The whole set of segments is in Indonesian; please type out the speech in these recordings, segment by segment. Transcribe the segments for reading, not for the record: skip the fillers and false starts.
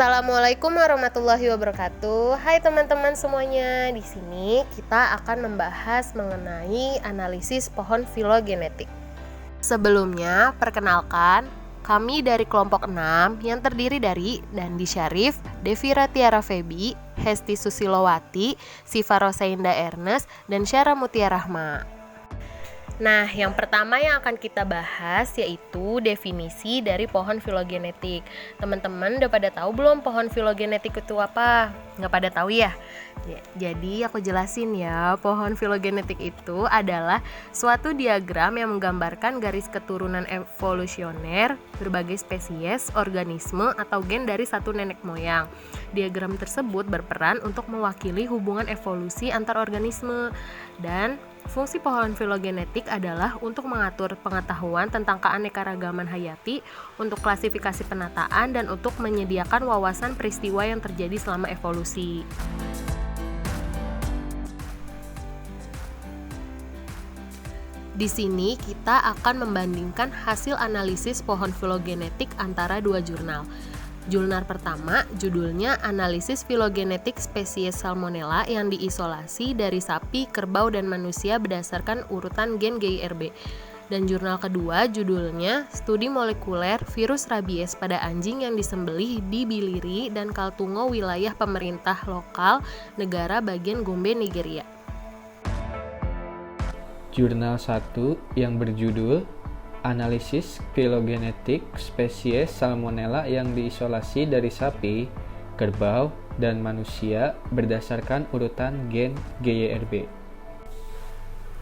Assalamualaikum warahmatullahi wabarakatuh. Hai teman-teman semuanya. Di sini kita akan membahas mengenai analisis pohon filogenetik. Sebelumnya, perkenalkan, kami dari kelompok 6 yang terdiri dari Dandi Syarif, Devira Tiara Febi, Hesti Susilowati, Siva Rosainda Ernest, dan Syara Mutia Rahma. Nah, yang pertama yang akan kita bahas yaitu definisi dari pohon filogenetik. Teman-teman udah pada tahu belum pohon filogenetik itu apa? Nggak pada tahu ya? Jadi aku jelasin ya, pohon filogenetik itu adalah suatu diagram yang menggambarkan garis keturunan evolusioner berbagai spesies, organisme, atau gen dari satu nenek moyang. Diagram tersebut berperan untuk mewakili hubungan evolusi antar organisme, dan fungsi pohon filogenetik adalah untuk mengatur pengetahuan tentang keanekaragaman hayati, untuk klasifikasi penataan, dan untuk menyediakan wawasan peristiwa yang terjadi selama evolusi. Di sini kita akan membandingkan hasil analisis pohon filogenetik antara dua jurnal. Jurnal pertama judulnya Analisis Filogenetik Spesies Salmonella yang diisolasi dari sapi, kerbau, dan manusia berdasarkan urutan gen GIRB. Dan jurnal kedua judulnya Studi Molekuler Virus Rabies pada anjing yang disembelih di Biliri dan Kaltungo wilayah pemerintah lokal negara bagian Gombe, Nigeria. Jurnal 1 yang berjudul Analisis Filogenetik Spesies Salmonella yang diisolasi dari sapi, kerbau, dan manusia berdasarkan urutan gen GYRB.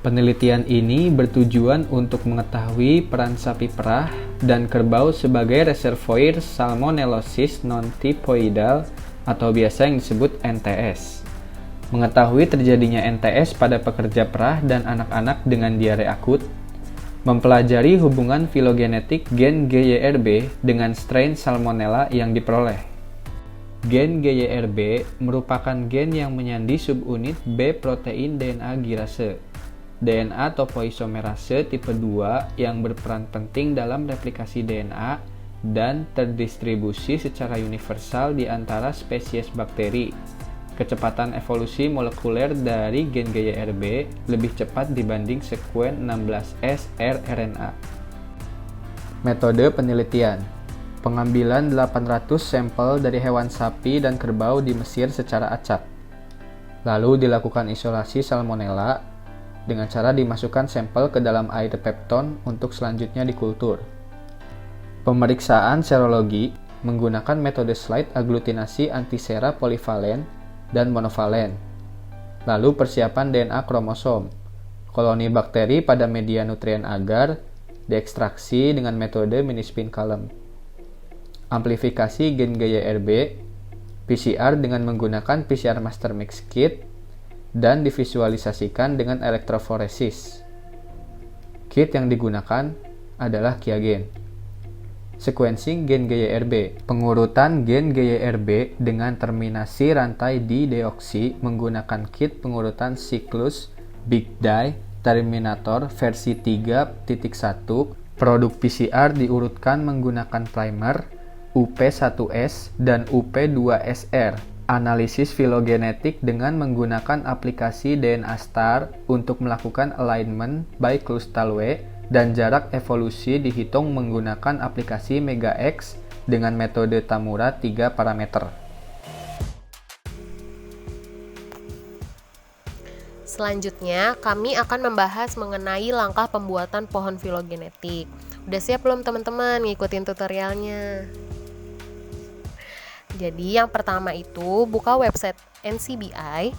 Penelitian ini bertujuan untuk mengetahui peran sapi perah dan kerbau sebagai reservoir Salmonellosis non-typhoidal atau biasa yang disebut NTS. Mengetahui terjadinya NTS pada pekerja perah dan anak-anak dengan diare akut, mempelajari hubungan filogenetik gen GYRB dengan strain Salmonella yang diperoleh. Gen GYRB merupakan gen yang menyandi subunit B protein DNA girase, DNA topoisomerase tipe 2 yang berperan penting dalam replikasi DNA dan terdistribusi secara universal di antara spesies bakteri. Kecepatan evolusi molekuler dari gen GYRB lebih cepat dibanding sekuen 16S rRNA. Metode penelitian: pengambilan 800 sampel dari hewan sapi dan kerbau di Mesir secara acak. Lalu dilakukan isolasi salmonella dengan cara dimasukkan sampel ke dalam air pepton untuk selanjutnya dikultur. Pemeriksaan serologi menggunakan metode slide aglutinasi antisera polivalen dan monovalen. Lalu persiapan DNA kromosom. Koloni bakteri pada media nutrien agar diekstraksi dengan metode mini-spin column. Amplifikasi gen GYRB, PCR dengan menggunakan PCR Master Mix Kit, dan divisualisasikan dengan elektroforesis. Kit yang digunakan adalah Qiagen. Sequencing gen GYRB, pengurutan gen GYRB dengan terminasi rantai dideoksi menggunakan kit pengurutan siklus Big Di Terminator versi 3.1. Produk PCR diurutkan menggunakan primer UP1S dan UP2SR. Analisis filogenetik dengan menggunakan aplikasi DNA Star untuk melakukan alignment by Clustalway, dan jarak evolusi dihitung menggunakan aplikasi MegaX dengan metode Tamura 3 parameter. Selanjutnya, kami akan membahas mengenai langkah pembuatan pohon filogenetik. Udah siap belum teman-teman ngikutin tutorialnya? Jadi yang pertama itu buka website NCBI,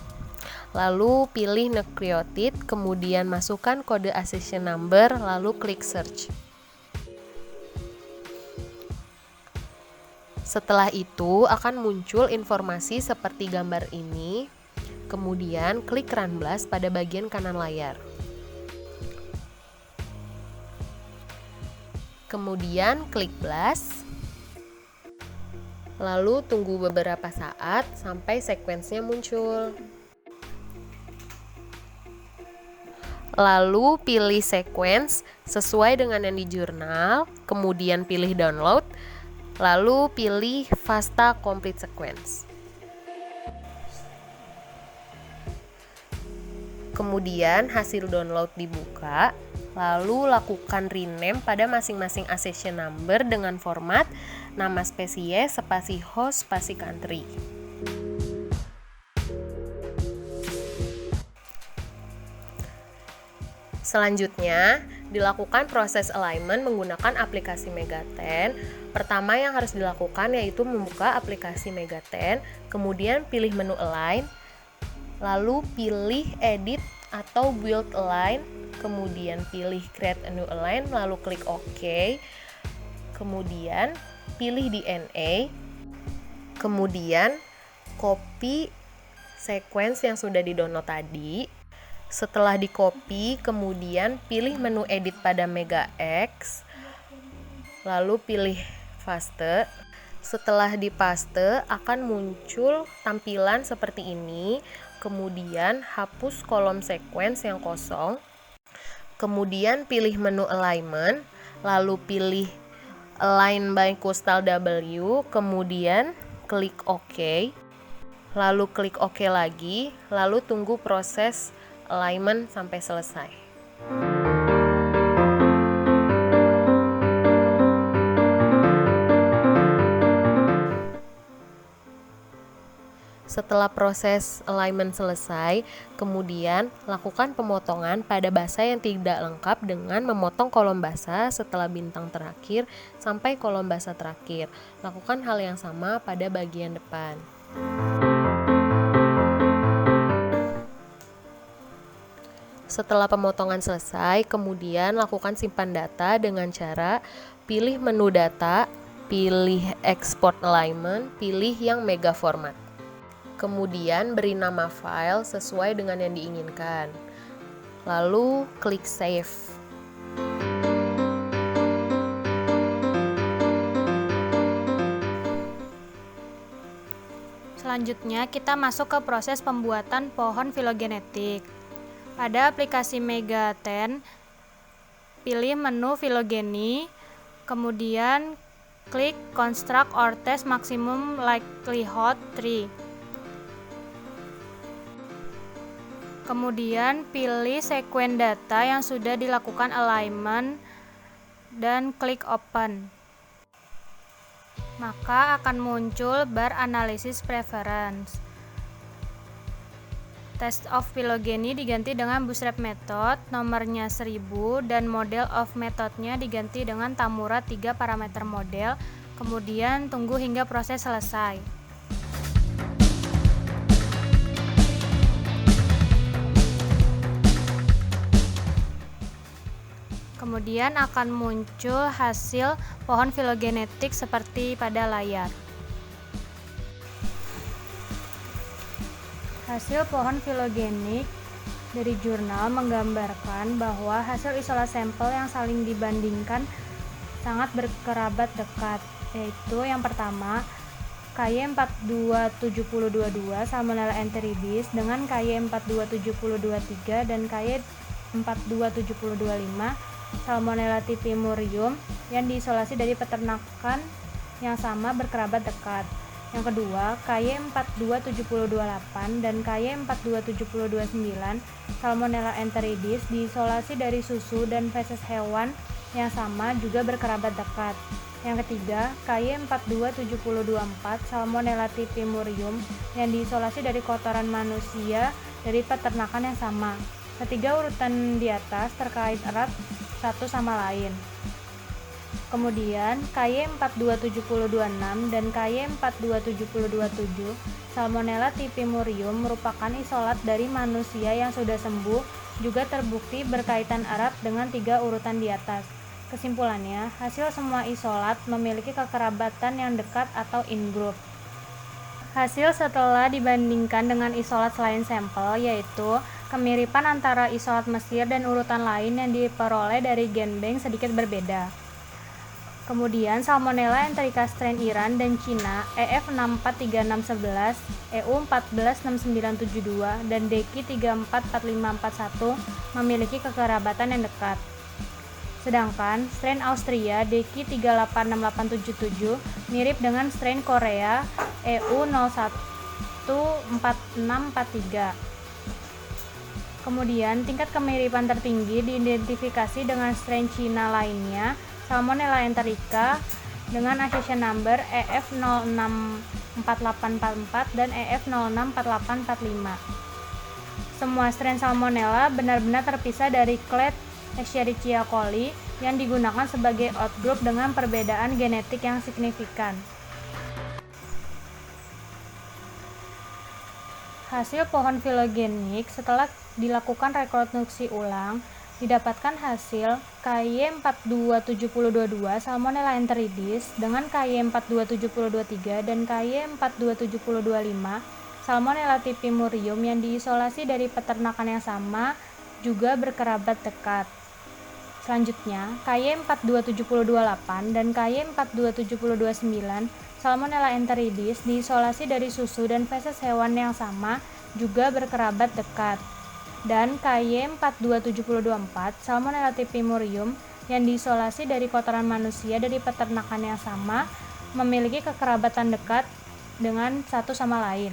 lalu pilih nucleotide, kemudian masukkan kode accession number, lalu klik search. Setelah itu akan muncul informasi seperti gambar ini, kemudian klik Run Blast pada bagian kanan layar. Kemudian klik Blast, lalu tunggu beberapa saat sampai sekuensnya muncul. Lalu pilih sequence sesuai dengan yang di jurnal, kemudian pilih download, lalu pilih FASTA Complete Sequence. Kemudian hasil download dibuka, lalu lakukan rename pada masing-masing accession number dengan format nama spesies, spasi host, spasi country. Selanjutnya, dilakukan proses alignment menggunakan aplikasi Megaten. Pertama yang harus dilakukan yaitu membuka aplikasi Megaten, kemudian pilih menu Align, lalu pilih Edit atau Build Align, kemudian pilih Create a New Align, lalu klik OK, kemudian pilih DNA, kemudian copy sequence yang sudah di-download tadi. Setelah di-copy, kemudian pilih menu edit pada MegaX, lalu pilih paste. Setelah dipaste, akan muncul tampilan seperti ini. Kemudian hapus kolom sequence yang kosong. Kemudian pilih menu alignment, lalu pilih align by coastal W, kemudian klik OK. Lalu klik OK lagi, lalu tunggu proses alignment sampai selesai. Setelah proses alignment selesai, kemudian lakukan pemotongan pada basa yang tidak lengkap dengan memotong kolom basa setelah bintang terakhir sampai kolom basa terakhir. Lakukan hal yang sama pada bagian depan. Setelah pemotongan selesai, kemudian lakukan simpan data dengan cara pilih menu data, pilih export alignment, pilih yang mega format. Kemudian beri nama file sesuai dengan yang diinginkan. Lalu klik save. Selanjutnya kita masuk ke proses pembuatan pohon filogenetik. Pada aplikasi Megaten, pilih menu filogeny, kemudian klik Construct or Test Maximum Likelihood Tree. Kemudian pilih sequence data yang sudah dilakukan alignment dan klik Open. Maka akan muncul bar Analysis Preference. Test of phylogeny diganti dengan Bootstrap method, nomornya 1000, dan model of methodnya diganti dengan Tamura 3 parameter model. Kemudian tunggu hingga proses selesai. Kemudian akan muncul hasil pohon filogenetik seperti pada layar. Hasil pohon filogenik dari jurnal menggambarkan bahwa hasil isolasi sampel yang saling dibandingkan sangat berkerabat dekat, yaitu yang pertama KY42722 Salmonella enteritidis dengan KY42723 dan KY42725 Salmonella typhimurium yang diisolasi dari peternakan yang sama berkerabat dekat. Yang kedua, KY42728 dan KY42729 Salmonella enteritidis diisolasi dari susu dan feses hewan yang sama juga berkerabat dekat. Yang ketiga, KY42724 Salmonella typhimurium yang diisolasi dari kotoran manusia dari peternakan yang sama. Ketiga urutan di atas terkait erat satu sama lain. Kemudian KY42726 dan KY42727 Salmonella typhimurium merupakan isolat dari manusia yang sudah sembuh, juga terbukti berkaitan erat dengan tiga urutan di atas. Kesimpulannya, hasil semua isolat memiliki kekerabatan yang dekat atau in-group. Hasil setelah dibandingkan dengan isolat selain sampel, yaitu kemiripan antara isolat Mesir dan urutan lain yang diperoleh dari genbank sedikit berbeda. Kemudian Salmonella enterica strain Iran dan Cina EF643611, EU146972, dan DEKI 344541 memiliki kekerabatan yang dekat. Sedangkan strain Austria DQ 386877 mirip dengan strain Korea EU 014643. Kemudian, tingkat kemiripan tertinggi diidentifikasi dengan strain Cina lainnya, Salmonella enterica, dengan accession number EF064844 dan EF064845. Semua strain Salmonella benar-benar terpisah dari clade Escherichia coli yang digunakan sebagai outgroup dengan perbedaan genetik yang signifikan. Hasil pohon filogenik setelah dilakukan rekonstruksi ulang didapatkan hasil KY427022 Salmonella enteridis dengan KY42723 dan KY42725 Salmonella typhimurium yang diisolasi dari peternakan yang sama juga berkerabat dekat. Selanjutnya, KY42728 dan KY42729 Salmonella enteridis diisolasi dari susu dan feses hewan yang sama juga berkerabat dekat. Dan KY42724 Salmonella typhimurium yang diisolasi dari kotoran manusia dari peternakan yang sama memiliki kekerabatan dekat dengan satu sama lain.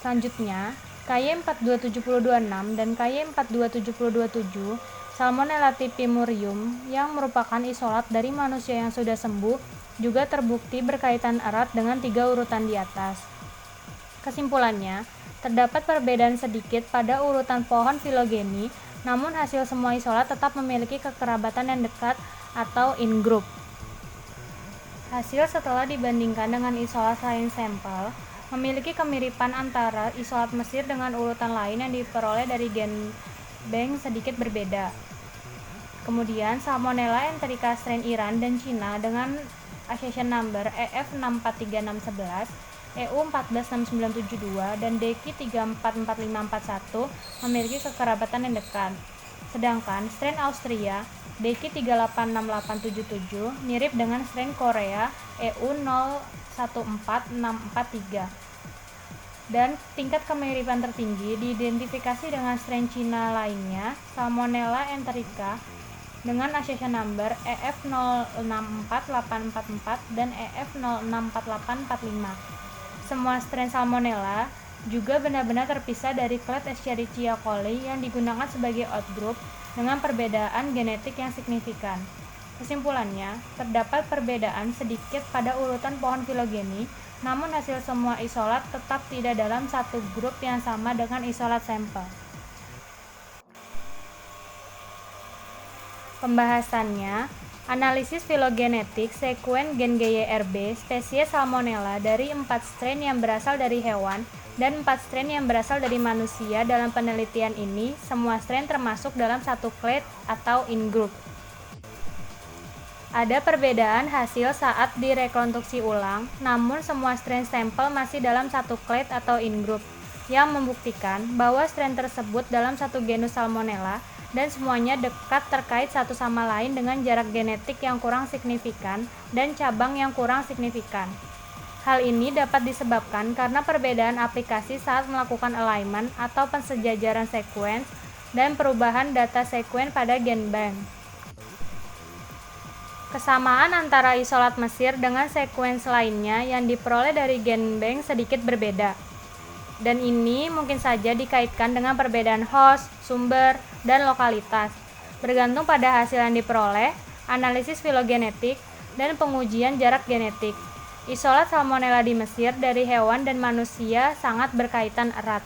Selanjutnya, KY42726 dan KY42727 Salmonella typhimurium yang merupakan isolat dari manusia yang sudah sembuh juga terbukti berkaitan erat dengan 3 urutan di atas. Kesimpulannya, terdapat perbedaan sedikit pada urutan pohon filogeni, namun hasil semua isolat tetap memiliki kekerabatan yang dekat atau in-group. Hasil setelah dibandingkan dengan isolat lain sampel, memiliki kemiripan antara isolat Mesir dengan urutan lain yang diperoleh dari gen bank sedikit berbeda. Kemudian, Salmonella enterica strain Iran dan Cina dengan accession number EF643611, EU146972 dan DQ 344541 memiliki kekerabatan yang dekat. Sedangkan strain Austria DQ 386877 mirip dengan strain Korea EU 014643. Dan tingkat kemiripan tertinggi diidentifikasi dengan strain Cina lainnya, Salmonella enterica, dengan accession number EF064844 dan EF064845. Semua strain Salmonella juga benar-benar terpisah dari clade Escherichia coli yang digunakan sebagai outgroup dengan perbedaan genetik yang signifikan. Kesimpulannya, terdapat perbedaan sedikit pada urutan pohon filogeni, namun hasil semua isolat tetap tidak dalam satu grup yang sama dengan isolat sampel. Pembahasannya, analisis filogenetik sekuen gen GYRB spesies Salmonella dari 4 strain yang berasal dari hewan dan 4 strain yang berasal dari manusia. Dalam penelitian ini, semua strain termasuk dalam satu clade atau in-group. Ada perbedaan hasil saat direkonstruksi ulang, namun semua strain sampel masih dalam satu clade atau in-group, yang membuktikan bahwa strain tersebut dalam satu genus Salmonella dan semuanya dekat terkait satu sama lain dengan jarak genetik yang kurang signifikan dan cabang yang kurang signifikan. Hal ini dapat disebabkan karena perbedaan aplikasi saat melakukan alignment atau pensejajaran sequence dan perubahan data sekuen pada genbank. Kesamaan antara isolat Mesir dengan sequence lainnya yang diperoleh dari genbank sedikit berbeda. Dan ini mungkin saja dikaitkan dengan perbedaan host, sumber, dan lokalitas, bergantung pada hasil yang diperoleh, analisis filogenetik, dan pengujian jarak genetik. Isolat Salmonella di Mesir dari hewan dan manusia sangat berkaitan erat.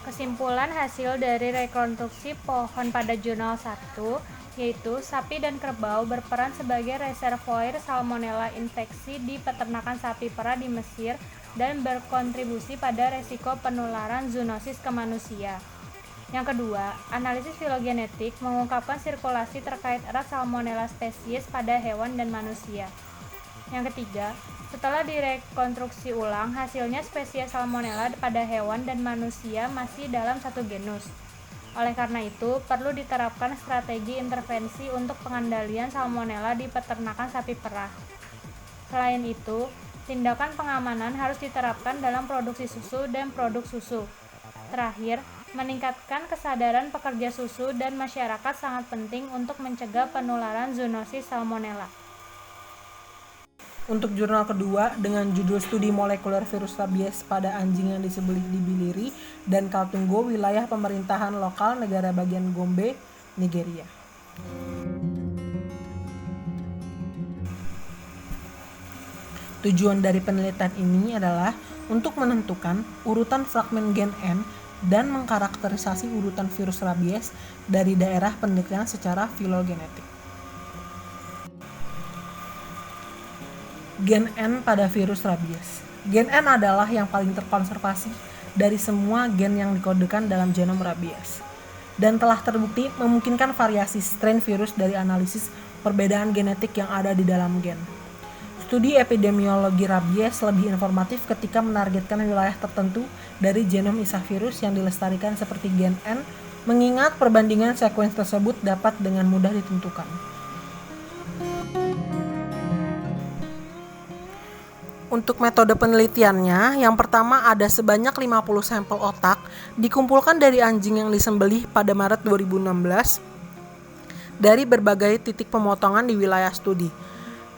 Kesimpulan hasil dari rekonstruksi pohon pada jurnal 1, yaitu sapi dan kerbau berperan sebagai reservoir Salmonella infeksi di peternakan sapi perah di Mesir dan berkontribusi pada resiko penularan zoonosis ke manusia. Yang kedua, analisis filogenetik mengungkapkan sirkulasi terkait erat Salmonella spesies pada hewan dan manusia. Yang ketiga, setelah direkonstruksi ulang, hasilnya spesies Salmonella pada hewan dan manusia masih dalam satu genus. Oleh karena itu, perlu diterapkan strategi intervensi untuk pengendalian Salmonella di peternakan sapi perah. Selain itu, tindakan pengamanan harus diterapkan dalam produksi susu dan produk susu. Terakhir, Meningkatkan kesadaran pekerja susu dan masyarakat sangat penting untuk mencegah penularan zoonosis Salmonella. Untuk jurnal kedua dengan judul Studi Molekuler Virus Rabies pada anjing yang disembelih di Biliri dan Kaltungo, wilayah pemerintahan lokal negara bagian Gombe, Nigeria. Tujuan dari penelitian ini adalah untuk menentukan urutan fragmen gen N dan mengkarakterisasi urutan virus rabies dari daerah penelitian secara filogenetik. Gen N pada virus rabies. Gen N adalah yang paling terkonservasi dari semua gen yang dikodekan dalam genom rabies dan telah terbukti memungkinkan variasi strain virus dari analisis perbedaan genetik yang ada di dalam gen. Studi epidemiologi rabies lebih informatif ketika menargetkan wilayah tertentu dari genom isavirus yang dilestarikan seperti gen N, mengingat perbandingan sekuens tersebut dapat dengan mudah ditentukan. Untuk metode penelitiannya, yang pertama ada sebanyak 50 sampel otak dikumpulkan dari anjing yang disembelih pada Maret 2016 dari berbagai titik pemotongan di wilayah studi.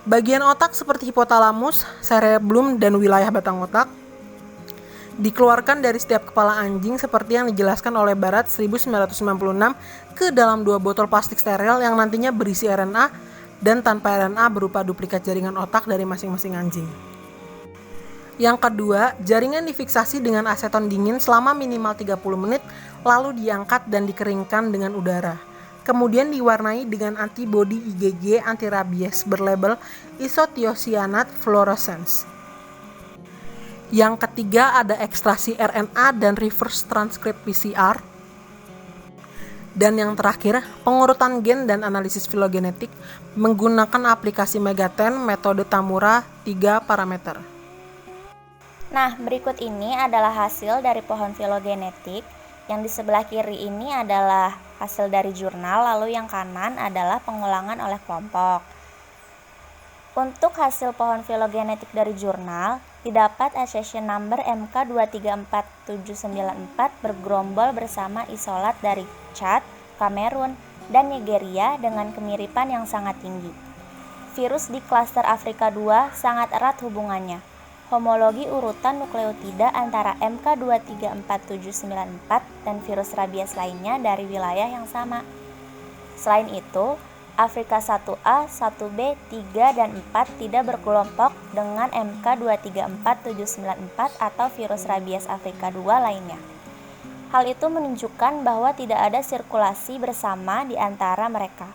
Bagian otak seperti hipotalamus, cerebellum, dan wilayah batang otak dikeluarkan dari setiap kepala anjing seperti yang dijelaskan oleh Barat 1996 ke dalam 2 botol plastik steril yang nantinya berisi RNA dan tanpa RNA berupa duplikat jaringan otak dari masing-masing anjing. Yang kedua, jaringan difiksasi dengan aseton dingin selama minimal 30 menit, lalu diangkat dan dikeringkan dengan udara. Kemudian diwarnai dengan antibodi IgG antirabies berlabel isothiocyanate fluorescence. Yang ketiga ada ekstraksi RNA dan reverse transcript PCR. Dan yang terakhir, pengurutan gen dan analisis filogenetik menggunakan aplikasi Megaten metode Tamura 3 parameter. Nah, berikut ini adalah hasil dari pohon filogenetik. Yang di sebelah kiri ini adalah hasil dari jurnal, lalu yang kanan adalah pengulangan oleh kelompok. Untuk hasil pohon filogenetik dari jurnal, didapat accession number MK234794 bergerombol bersama isolat dari Chad, Kamerun, dan Nigeria dengan kemiripan yang sangat tinggi. Virus di klaster Afrika 2 sangat erat hubungannya. Homologi urutan nukleotida antara MK234794 dan virus rabies lainnya dari wilayah yang sama. Selain itu, Afrika 1A, 1B, 3, dan 4 tidak berkelompok dengan MK234794 atau virus rabies Afrika 2 lainnya. Hal itu menunjukkan bahwa tidak ada sirkulasi bersama di antara mereka.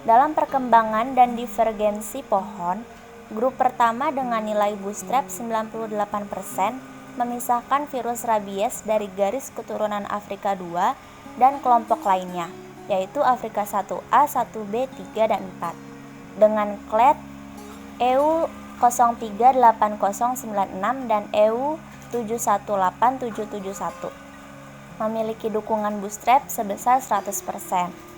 Dalam perkembangan dan divergensi pohon, grup pertama dengan nilai bootstrap 98% memisahkan virus rabies dari garis keturunan Afrika 2 dan kelompok lainnya, yaitu Afrika 1A, 1B, 3, dan 4, dengan clade EU038096 dan EU718771, memiliki dukungan bootstrap sebesar 100%.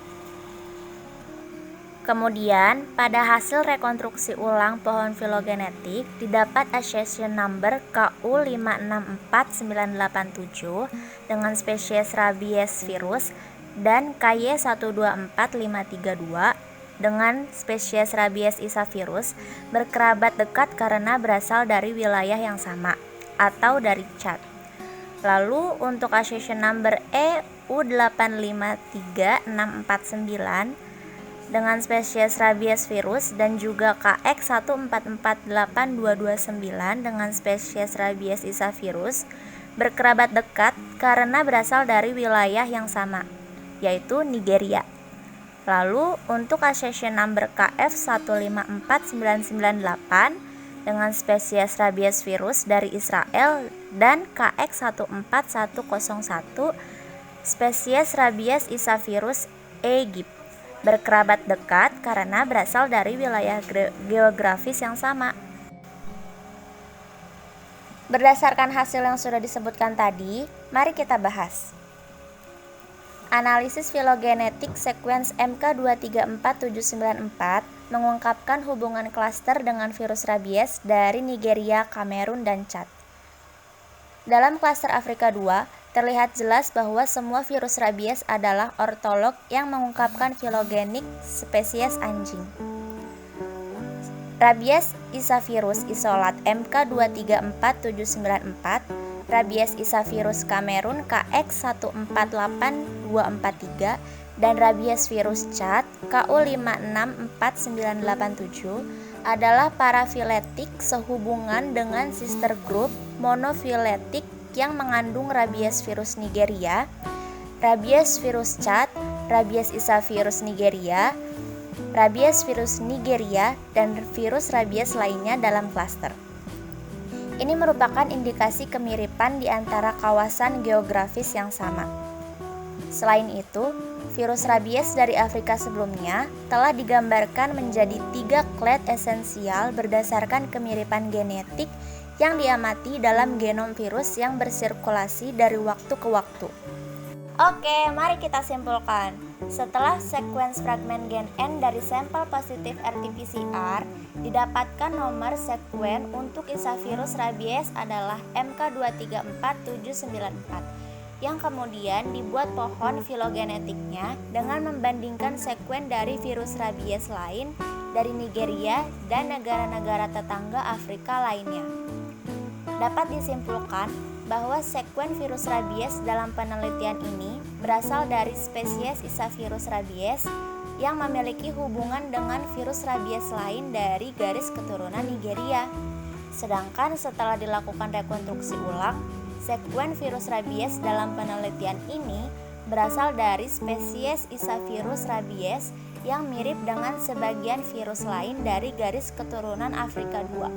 Kemudian, pada hasil rekonstruksi ulang pohon filogenetik, didapat accession number KU564987 dengan spesies rabies virus dan KY124532 dengan spesies rabies isavirus berkerabat dekat karena berasal dari wilayah yang sama atau dari Chad. Lalu, untuk accession number EU853649 dengan spesies rabies virus dan juga KX14482229 dengan spesies rabies isavirus berkerabat dekat karena berasal dari wilayah yang sama, yaitu Nigeria. Lalu untuk accession number KF154998 dengan spesies rabies virus dari Israel dan KX14101 spesies rabies isavirus Egypt berkerabat dekat karena berasal dari wilayah geografis yang sama. Berdasarkan hasil yang sudah disebutkan tadi, mari kita bahas. Analisis filogenetik sekuens MK234794 mengungkapkan hubungan klaster dengan virus rabies dari Nigeria, Kamerun, dan Chad. Dalam klaster Afrika 2, terlihat jelas bahwa semua virus rabies adalah ortolog yang mengungkapkan filogenik spesies anjing. Rabies isavirus isolat MK234794, rabies isavirus Kamerun KX148243, dan rabies virus Chad KU564987 adalah parafiletik sehubungan dengan sister group monofiletik yang mengandung rabies virus Nigeria, rabies virus Chad, rabies isavirus Nigeria, rabies virus Nigeria, dan virus rabies lainnya dalam klaster. Ini merupakan indikasi kemiripan di antara kawasan geografis yang sama. Selain itu, virus rabies dari Afrika sebelumnya telah digambarkan menjadi 3 clade esensial berdasarkan kemiripan genetik yang diamati dalam genom virus yang bersirkulasi dari waktu ke waktu. Oke, mari kita simpulkan. Setelah sekuens fragmen gen N dari sampel positif RT-PCR, didapatkan nomor sekuen untuk isavirus rabies adalah MK234794, yang kemudian dibuat pohon filogenetiknya dengan membandingkan sekuen dari virus rabies lain dari Nigeria dan negara-negara tetangga Afrika lainnya. Dapat disimpulkan bahwa sekuen virus rabies dalam penelitian ini berasal dari spesies isavirus rabies yang memiliki hubungan dengan virus rabies lain dari garis keturunan Nigeria. Sedangkan setelah dilakukan rekonstruksi ulang, sekuen virus rabies dalam penelitian ini berasal dari spesies isavirus rabies yang mirip dengan sebagian virus lain dari garis keturunan Afrika II.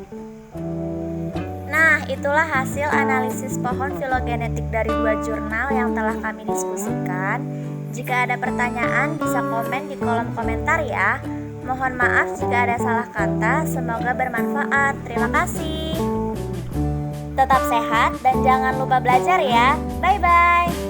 Nah, itulah hasil analisis pohon filogenetik dari 2 jurnal yang telah kami diskusikan. Jika ada pertanyaan, bisa komen di kolom komentar ya. Mohon maaf jika ada salah kata, semoga bermanfaat. Terima kasih. Tetap sehat dan jangan lupa belajar ya. Bye-bye.